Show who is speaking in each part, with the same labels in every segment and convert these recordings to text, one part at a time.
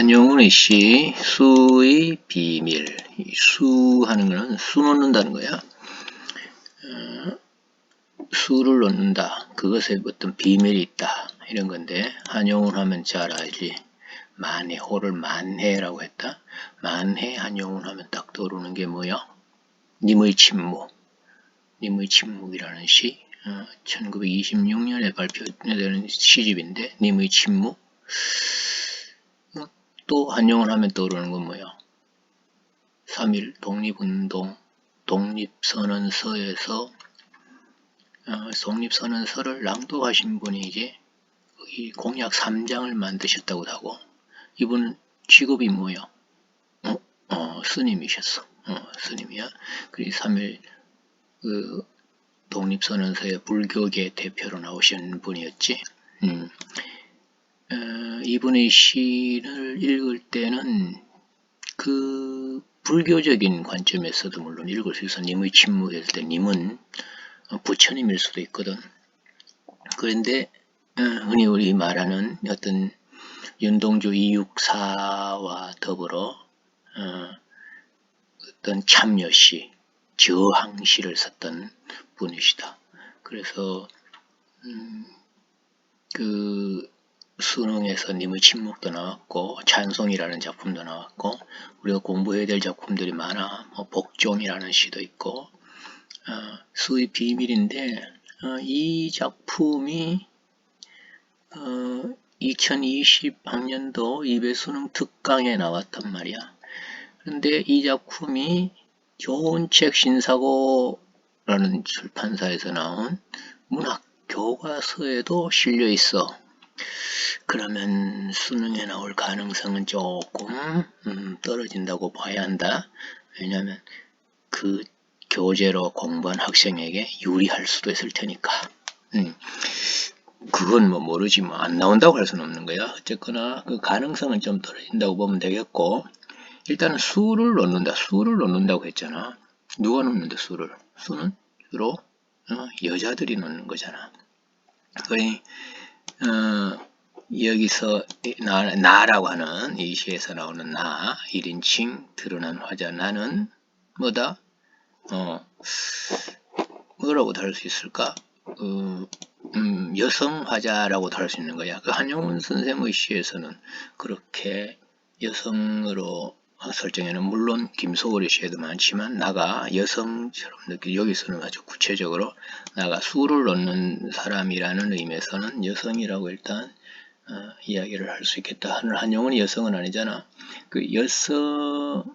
Speaker 1: 한용운의 시 수의 비밀. 이 수하는 거는 수 놓는다는 거야. 수를 놓는다. 그것에 어떤 비밀이 있다. 이런 건데 한용운 하면 잘 알지. 만해, 호를 만해라고 했다. 만해 한용운 하면 딱 떠오르는 게 뭐야? 님의 침묵. 님의 침묵이라는 시. 1926년에 발표되는 시집인데 님의 침묵. 또 한용운 하면 떠오르는 건 뭐야? 3.1 독립운동 독립선언서에서 독립선언서를 낭독하신 분이 이제 이 공약 3장을 만드셨다고 하고, 이분은 직업이 뭐야? 스님이셨어. 스님이야. 그리고 3.1 그 독립선언서의 불교계 대표로 나오신 분이었지. 이분의 시를 읽을 때는 그 불교적인 관점에서도 물론 읽을 수 있어. 님의 침묵했을 때 님은 부처님일 수도 있거든. 그런데 흔히 우리 말하는 어떤 윤동주 이육사와 더불어 어떤 참여시, 저항시를 썼던 분이시다. 그래서 그 수능에서 님의 침묵도 나왔고 찬송이라는 작품도 나왔고 우리가 공부해야 될 작품들이 많아. 복종이라는 시도 있고 수의 비밀인데 이 작품이 2020학년도 입에수능 특강에 나왔단 말이야. 그런데 이 작품이 좋은책 신사고라는 출판사에서 나온 문학 교과서에도 실려 있어. 그러면 수능에 나올 가능성은 조금 떨어진다고 봐야 한다. 왜냐하면 그 교재로 공부한 학생에게 유리할 수도 있을 테니까. 그건 뭐 모르지 뭐 안 나온다고 할 수는 없는 거야. 어쨌거나 그 가능성은 좀 떨어진다고 보면 되겠고, 일단은 수를 놓는다. 수를 놓는다고 했잖아. 누가 놓는데 수를? 수는 주로 여자들이 놓는 거잖아. 그러니 여기서 나라고 하는 이 시에서 나오는 나 1인칭 드러난 화자 나는 뭐다? 뭐라고 다룰 수 있을까? 여성 화자라고 다룰 수 있는 거야. 그 한용운 선생의 시에서는 그렇게 여성으로 설정에는 물론 김소월의 시에도 많지만 나가 여성처럼 느끼고, 여기서는 아주 구체적으로 나가 수를 놓는 사람이라는 의미에서는 여성이라고 일단 이야기를 할 수 있겠다. 한용운이 여성은 아니잖아. 그 여성으로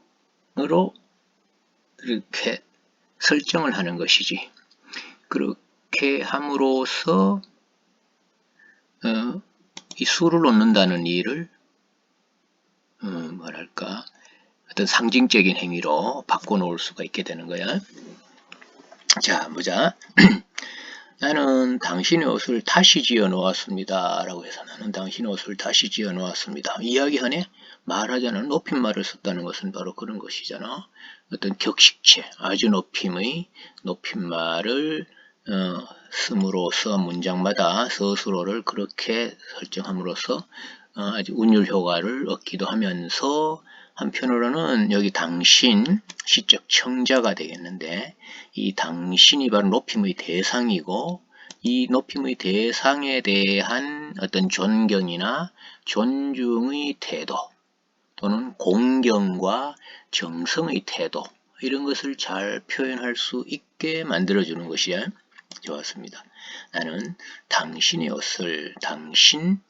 Speaker 1: 이렇게 설정을 하는 것이지. 그렇게 함으로써 이 수를 놓는다는 일을 뭐랄까 어떤 상징적인 행위로 바꿔놓을 수가 있게 되는 거야. 자, 보자. 나는 당신의 옷을 다시 지어 놓았습니다. 라고 해서 나는 당신의 옷을 다시 지어 놓았습니다. 이야기하네? 말하자는 높임말을 썼다는 것은 바로 그런 것이잖아. 어떤 격식체, 아주 높임말을 씀으로써 문장마다 스스로를 그렇게 설정함으로써 아주 운율 효과를 얻기도 하면서, 한편으로는 여기 당신, 시적 청자가 되겠는데, 이 당신이 바로 높임의 대상이고, 이 높임의 대상에 대한 어떤 존경이나 존중의 태도, 또는 공경과 정성의 태도, 이런 것을 잘 표현할 수 있게 만들어주는 것이야. 좋았습니다. 나는 당신의 옷을, 당신,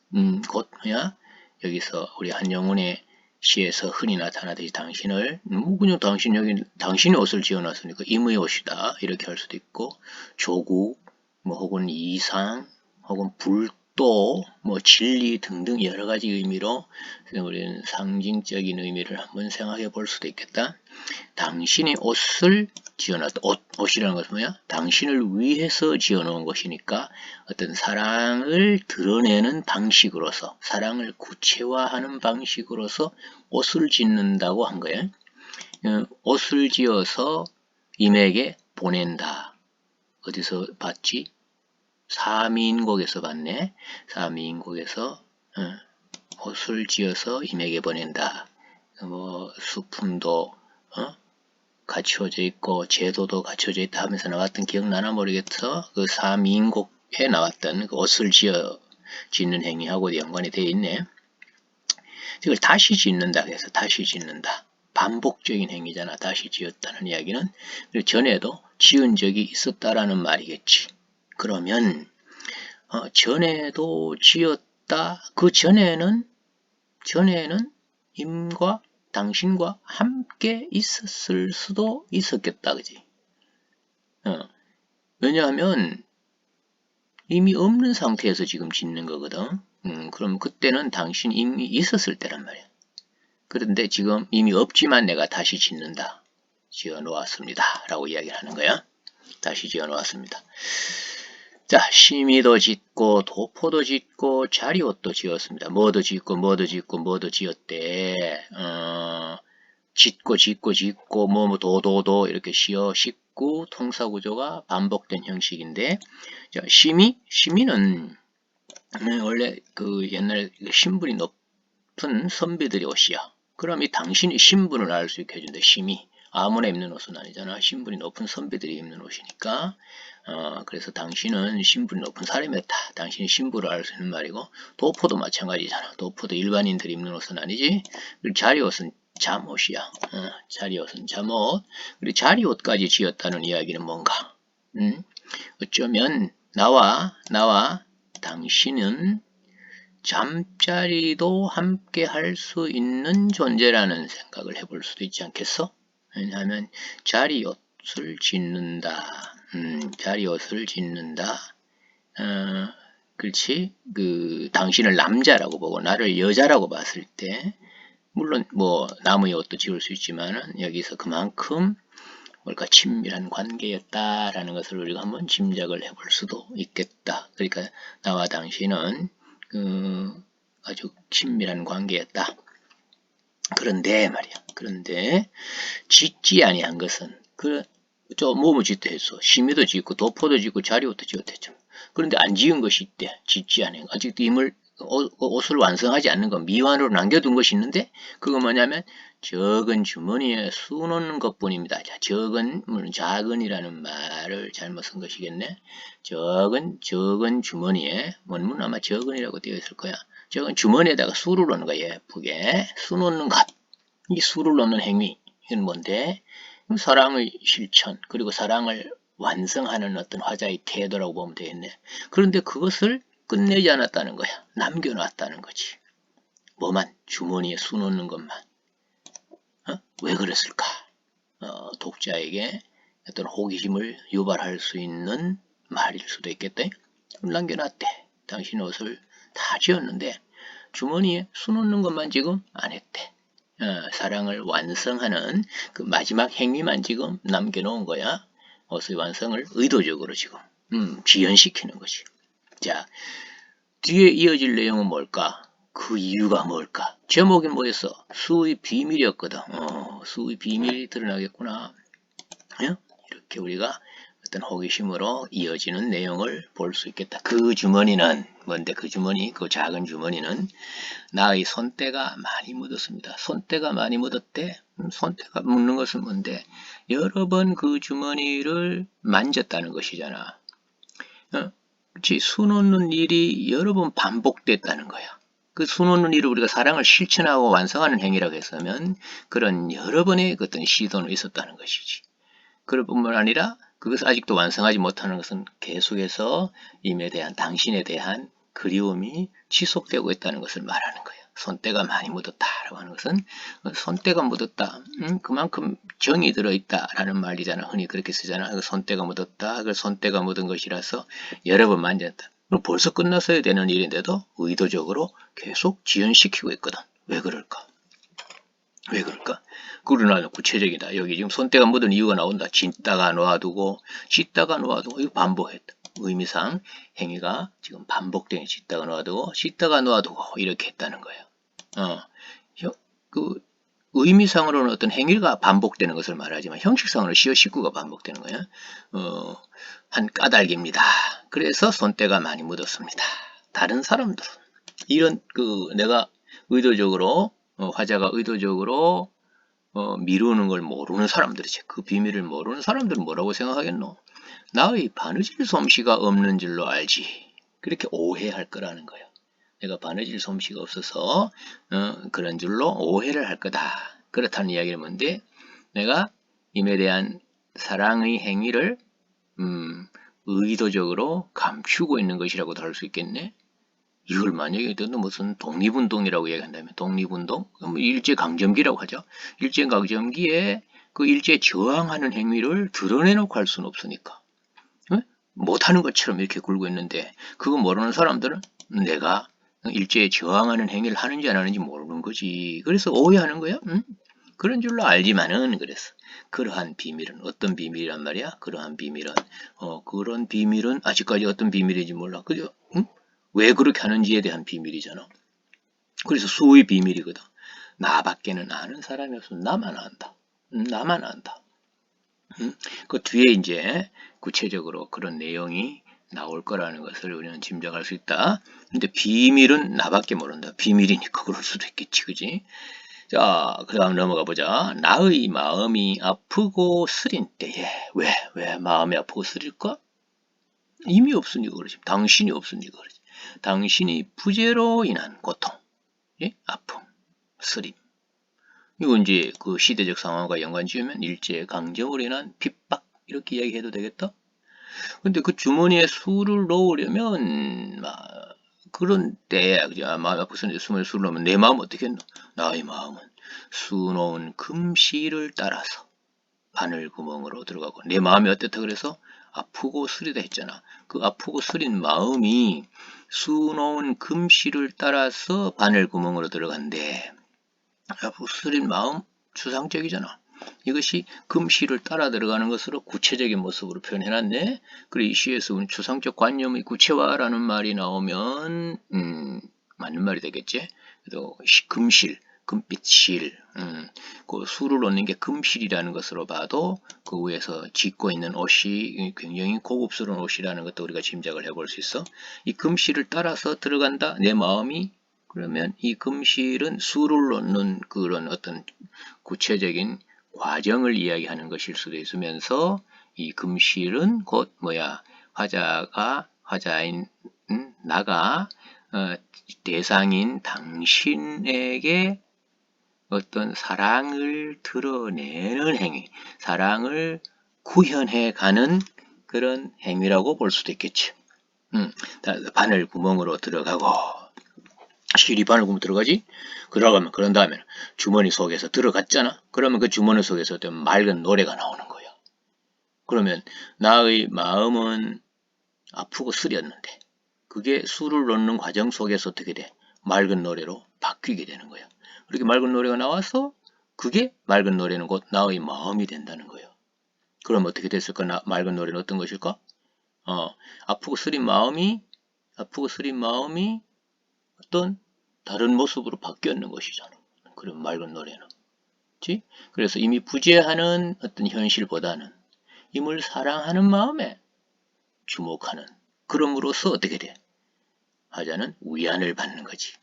Speaker 1: 곧 뭐야? 여기서 우리 한용운의 시에서 흔히 나타나듯이 당신을, 그냥 당신의 옷을 지어놨으니까 임의 옷이다. 이렇게 할 수도 있고, 조국, 혹은 이상, 혹은 불도, 진리 등등 여러 가지 의미로 우리는 상징적인 의미를 한번 생각해 볼 수도 있겠다. 당신의 옷을 지어놨다. 옷이라는 것은 뭐야? 당신을 위해서 지어놓은 것이니까 어떤 사랑을 드러내는 방식으로서, 사랑을 구체화하는 방식으로서 옷을 짓는다고 한 거예요. 옷을 지어서 임에게 보낸다. 어디서 봤지? 사미인곡에서 봤네. 사미인곡에서 옷을 지어서 임에게 보낸다. 뭐 수품도 갖추어져 있고 제도도 갖추어져 있다 하면서 나왔던 기억나나 모르겠어. 그 사미인곡에 나왔던 그 옷을 짓는 행위하고 연관이 되어 있네. 이걸 다시 짓는다 해서 다시 짓는다. 반복적인 행위잖아. 다시 지었다는 이야기는. 그리고 전에도 지은 적이 있었다라는 말이겠지. 그러면 전에도 지었다. 그 전에는 임과 당신과 함께 있었을 수도 있었겠다. 그지? 왜냐하면 이미 없는 상태에서 지금 짓는 거거든. 그럼 그때는 당신이 이미 있었을 때란 말이야. 그런데 지금 이미 없지만 내가 다시 짓는다. 지어 놓았습니다. 라고 이야기를 하는 거야. 다시 지어 놓았습니다. 자, 심의도 짓고 도포도 짓고 자리옷도 지었습니다. 뭐도 짓고 뭐도 짓고 뭐도 지었대. 짓고 뭐 도도도 이렇게 씌어 식구 통사구조가 반복된 형식인데, 자, 심의는 원래 그 옛날 신분이 높은 선비들의 옷이야. 그럼 이 당신이 신분을 알 수 있게 해준다. 심의. 아무나 입는 옷은 아니잖아. 신분이 높은 선비들이 입는 옷이니까. 그래서 당신은 신분이 높은 사람이었다. 당신이 신분을 알 수 있는 말이고, 도포도 마찬가지잖아. 도포도 일반인들이 입는 옷은 아니지. 그리고 자리옷은 잠옷이야. 자리옷은 잠옷. 그리고 자리옷까지 지었다는 이야기는 뭔가? 어쩌면 나와 당신은 잠자리도 함께 할 수 있는 존재라는 생각을 해볼 수도 있지 않겠어? 왜냐하면 자리옷을 짓는다. 자리옷을 짓는다. 그렇지? 당신을 남자라고 보고 나를 여자라고 봤을 때, 물론 뭐 나무의 옷도 지을 수 있지만은 여기서 그만큼 뭘까 친밀한 관계였다라는 것을 우리가 한번 짐작을 해볼 수도 있겠다. 그러니까 나와 당신은 아주 친밀한 관계였다. 그런데 말이야. 그런데 짓지 아니한 것은 뭐뭐 짓도 했어. 심의도 짓고 도포도 짓고 자리옷도 지었댔죠. 그런데 안 지은 것이 있대. 짓지 아니한 것. 아직도 옷을 완성하지 않는 것, 미완으로 남겨둔 것이 있는데 그거 뭐냐면 적은 주머니에 수놓는 것뿐입니다. 자, 물론 작은이라는 말을 잘못 쓴 것이겠네. 적은 주머니에 원문 아마 적은이라고 되어 있을 거야. 적은 주머니에다가 수를 넣는 거야. 예쁘게 수 놓는 것. 이 수를 넣는 행위 이건 뭔데? 사랑의 실천 그리고 사랑을 완성하는 어떤 화자의 태도라고 보면 되겠네. 그런데 그것을 끝내지 않았다는 거야. 남겨놨다는 거지. 뭐만? 주머니에 수 놓는 것만. 왜 그랬을까? 독자에게 어떤 호기심을 유발할 수 있는 말일 수도 있겠대. 남겨놨대. 당신 옷을 다 지었는데 주머니에 수 놓는 것만 지금 안 했대. 사랑을 완성하는 그 마지막 행위만 지금 남겨놓은 거야. 옷의 완성을 의도적으로 지금 지연시키는 거지. 자, 뒤에 이어질 내용은 뭘까? 그 이유가 뭘까? 제목이 뭐였어? 수의 비밀이었거든. 수의 비밀이 드러나겠구나. 이렇게 우리가 어떤 호기심으로 이어지는 내용을 볼 수 있겠다. 그 주머니는 뭔데? 그 작은 주머니는 나의 손때가 많이 묻었습니다. 손때가 많이 묻었대. 손때가 묻는 것은 뭔데? 여러 번 그 주머니를 만졌다는 것이잖아. 그렇지? 수 놓는 일이 여러 번 반복됐다는 거야. 그 수 놓는 일을 우리가 사랑을 실천하고 완성하는 행위라고 했으면 그런 여러 번의 어떤 시도는 있었다는 것이지. 그럴 뿐만 아니라 그것을 아직도 완성하지 못하는 것은 계속해서 당신에 대한 그리움이 지속되고 있다는 것을 말하는 거예요. 손때가 많이 묻었다라고 하는 것은 손때가 묻었다. 그만큼 정이 들어있다라는 말이잖아. 흔히 그렇게 쓰잖아. 손때가 묻었다. 그 손때가 묻은 것이라서 여러 번 만졌다. 벌써 끝났어야 되는 일인데도 의도적으로 계속 지연시키고 있거든. 왜 그럴까? 그러나 구체적이다. 여기 지금 손때가 묻은 이유가 나온다. 짓다가 놓아두고 이거 반복했다. 의미상 행위가 지금 반복된 짓다가 놓아두고 이렇게 했다는 거예요. 의미상으로는 어떤 행위가 반복되는 것을 말하지만 형식상으로는 시어 식구가 반복되는 거예요. 한 까닭입니다. 그래서 손때가 많이 묻었습니다. 다른 사람들은 이런 내가 의도적으로 화자가 의도적으로 미루는 걸 모르는 사람들이지. 그 비밀을 모르는 사람들은 뭐라고 생각하겠노? 나의 바느질 솜씨가 없는 줄로 알지. 그렇게 오해할 거라는 거예요. 내가 바느질 솜씨가 없어서 그런 줄로 오해를 할 거다. 그렇다는 이야기는 뭔데? 내가 임에 대한 사랑의 행위를 의도적으로 감추고 있는 것이라고도 할 수 있겠네. 이걸 만약에 또 무슨 독립운동이라고 얘기한다면 독립운동? 일제강점기라고 하죠. 일제강점기에 그 일제에 저항하는 행위를 드러내놓고 할 수는 없으니까. 못하는 것처럼 이렇게 굴고 있는데 그거 모르는 사람들은 내가 일제에 저항하는 행위를 하는지 안 하는지 모르는 거지. 그래서 오해하는 거야. 응? 그런 줄로 알지만은 그래서 그러한 비밀은 어떤 비밀이란 말이야? 그러한 비밀은 그런 비밀은 아직까지 어떤 비밀인지 몰라. 그죠? 응? 왜 그렇게 하는지에 대한 비밀이잖아. 그래서 수의 비밀이거든. 나밖에는 아는 사람이 없으면 나만 안다. 나만 안다. 그 뒤에 이제 구체적으로 그런 내용이 나올 거라는 것을 우리는 짐작할 수 있다. 근데 비밀은 나밖에 모른다. 비밀이니까 그럴 수도 있겠지, 그지? 자, 그 다음 넘어가 보자. 나의 마음이 아프고 쓰린 때에 왜 마음이 아프고 쓰릴까? 힘이 없으니까 그러지. 당신이 없으니까 그러지. 당신이 부재로 인한 고통, 예? 아픔, 쓰림. 이거 이제 그 시대적 상황과 연관 지으면 일제 강점으로 인한 핍박 이렇게 이야기해도 되겠다. 근데 그 주머니에 술을 넣으려면 그런 때야 그죠? 마음 아프서 주머니에 술을 넣으면 내 마음 어떻게 했노? 나의 마음은 수놓은 금실을 따라서 바늘 구멍으로 들어가고 내 마음이 어땠다 그래서 아프고 쓰리다 했잖아. 그 아프고 쓰린 마음이 수놓은 금실을 따라서 바늘 구멍으로 들어간대. 아프고 쓰린 마음 추상적이잖아. 이것이 금실을 따라 들어가는 것으로 구체적인 모습으로 표현해놨네. 그리고 이 시에서 추상적 관념의 구체화라는 말이 나오면 맞는 말이 되겠지. 그래도 금실, 금빛실, 그 수를 놓는 게 금실이라는 것으로 봐도 그 위에서 짓고 있는 옷이 굉장히 고급스러운 옷이라는 것도 우리가 짐작을 해볼 수 있어. 이 금실을 따라서 들어간다. 내 마음이 그러면 이 금실은 수를 놓는 그런 어떤 구체적인 과정을 이야기하는 것일 수도 있으면서 이 금실은 곧 화자인 나가 대상인 당신에게 어떤 사랑을 드러내는 행위, 사랑을 구현해 가는 그런 행위라고 볼 수도 있겠지. 바늘 구멍으로 들어가고 실이 바늘 구멍 들어가지? 그런 다음에 주머니 속에서 들어갔잖아. 그러면 그 주머니 속에서 어떤 맑은 노래가 나오는 거야. 그러면 나의 마음은 아프고 쓰렸는데 그게 술을 넣는 과정 속에서 어떻게 돼? 맑은 노래로 바뀌게 되는 거야. 그렇게 맑은 노래가 나와서 그게 맑은 노래는 곧 나의 마음이 된다는 거예요. 그럼 어떻게 됐을까? 맑은 노래는 어떤 것일까? 아프고 쓰린 마음이 어떤 다른 모습으로 바뀌었는 것이잖아. 그런 맑은 노래는. 그치? 그래서 이미 부재하는 어떤 현실보다는 임을 사랑하는 마음에 주목하는. 그럼으로써 어떻게 돼? 화자는 위안을 받는 거지.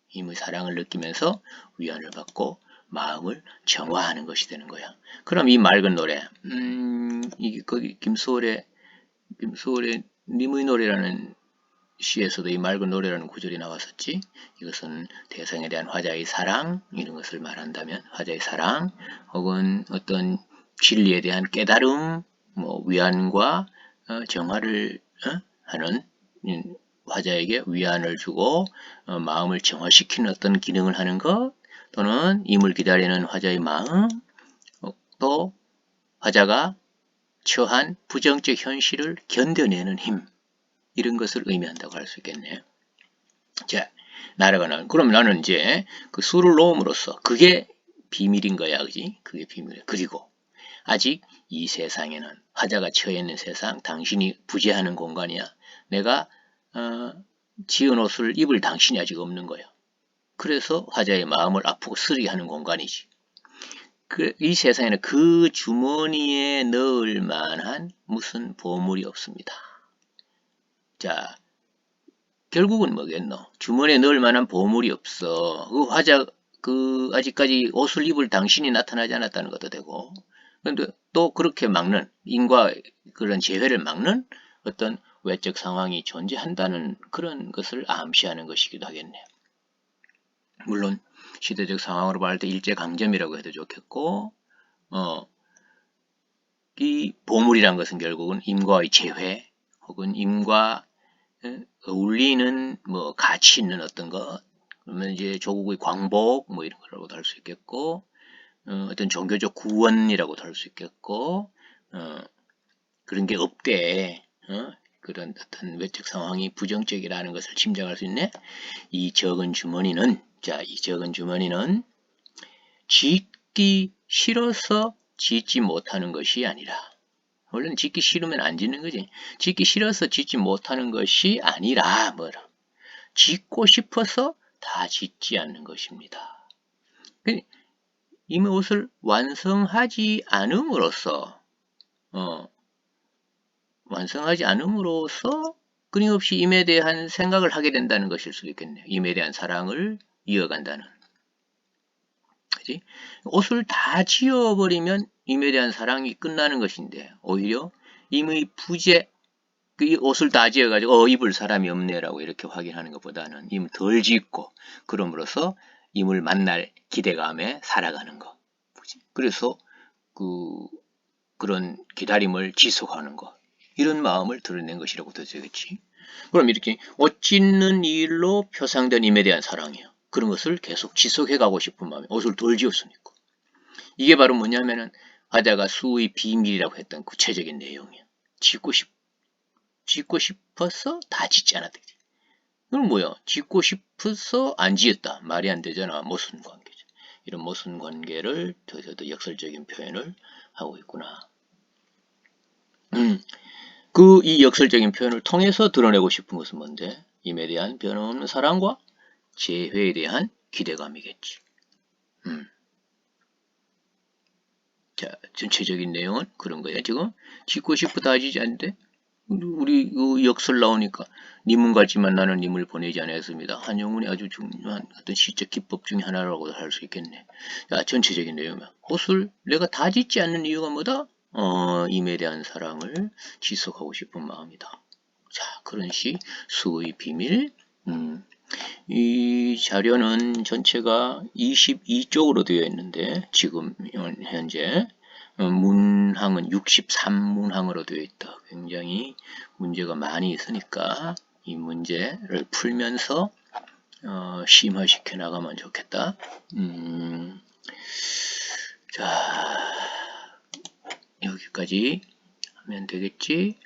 Speaker 1: 임의 사랑을 느끼면서 위안을 받고 마음을 정화하는 것이 되는 거야. 그럼 이 맑은 노래, 이게 거기 김소월의 님의 노래라는 시에서도 이 맑은 노래라는 구절이 나왔었지. 이것은 대상에 대한 화자의 사랑 이런 것을 말한다면 화자의 사랑 혹은 어떤 진리에 대한 깨달음, 위안과 정화를 하는 화자에게 위안을 주고 마음을 정화시키는 어떤 기능을 하는 것 또는 임을 기다리는 화자의 마음 또 화자가 처한 부정적 현실을 견뎌내는 힘 이런 것을 의미한다고 할 수 있겠네. 자, 그럼 나는 이제 그 수를 놓음으로써 그게 비밀인 거야, 그지? 그게 비밀이야. 그리고 아직 이 세상에는 화자가 처해 있는 세상, 당신이 부재하는 공간이야. 내가 지은 옷을 입을 당신이 아직 없는 거야. 그래서 화자의 마음을 아프고 쓰리게 하는 공간이지. 이 세상에는 그 주머니에 넣을 만한 무슨 보물이 없습니다. 자, 결국은 뭐겠노? 주머니에 넣을 만한 보물이 없어. 그 화자, 아직까지 옷을 입을 당신이 나타나지 않았다는 것도 되고, 근데 또 그렇게 막는, 인과 그런 재회를 막는 어떤 외적 상황이 존재한다는 그런 것을 암시하는 것이기도 하겠네요. 물론, 시대적 상황으로 봤을 때 일제강점이라고 해도 좋겠고, 이 보물이란 것은 결국은 임과의 재회, 혹은 임과 어울리는 뭐 가치 있는 어떤 것, 그러면 이제 조국의 광복 뭐 이런 거라고도 할 수 있겠고, 어떤 종교적 구원이라고도 할 수 있겠고, 그런 게 없게 그런 어떤 외적 상황이 부정적이라는 것을 짐작할 수 있네. 이 적은 주머니는, 자, 이 적은 주머니는 짓기 싫어서 짓지 못하는 것이 아니라, 원래는 짓기 싫으면 안 짓는 거지. 짓기 싫어서 짓지 못하는 것이 아니라 뭐라? 짓고 싶어서 다 짓지 않는 것입니다. 이미 옷을 완성하지 않음으로써 끊임없이 임에 대한 생각을 하게 된다는 것일 수도 있겠네요. 임에 대한 사랑을 이어간다는. 그치? 옷을 다 지워버리면 임에 대한 사랑이 끝나는 것인데, 오히려 임의 부재, 이 옷을 다 지어가지고 입을 사람이 없네라고 이렇게 확인하는 것보다는 임을 덜 짓고, 그럼으로써 임을 만날 기대감에 살아가는 것. 그래서 그런 기다림을 지속하는 것, 이런 마음을 드러낸 것이라고 되겠지. 그럼 이렇게 옷 짓는 일로 표상된 임에 대한 사랑이에요. 그런 것을 계속 지속해가고 싶은 마음에 옷을 덜 지었으니까. 이게 바로 뭐냐면은 화자가 수의 비밀이라고 했던 구체적인 내용이에요. 짓고 싶어서 다 짓지 않았다. 그럼 뭐야? 짓고 싶어서 안 지었다. 말이 안 되잖아. 모순 관계죠. 이런 모순 관계를 더더 역설적인 표현을 하고 있구나. 이 역설적인 표현을 통해서 드러내고 싶은 것은 뭔데? 임에 대한 변함없는 사랑과 재회에 대한 기대감이겠지. 자, 전체적인 내용은 그런 거야. 지금 짓고 싶어 다 지지 않는데 우리 역설 나오니까 님은 같지만 나는 님을 보내지 않았습니다. 한영훈이 아주 중요한 어떤 시적 기법 중에 하나라고 할 수 있겠네. 자, 전체적인 내용이야. 옷을 내가 다 짓지 않는 이유가 뭐다? 임에 대한 사랑을 지속하고 싶은 마음이다. 자, 그런 시 수의 비밀. 이 자료는 전체가 22쪽으로 되어 있는데 지금 현재 문항은 63문항으로 되어 있다. 굉장히 문제가 많이 있으니까 이 문제를 풀면서 심화시켜 나가면 좋겠다. 자, 여기까지 하면 되겠지.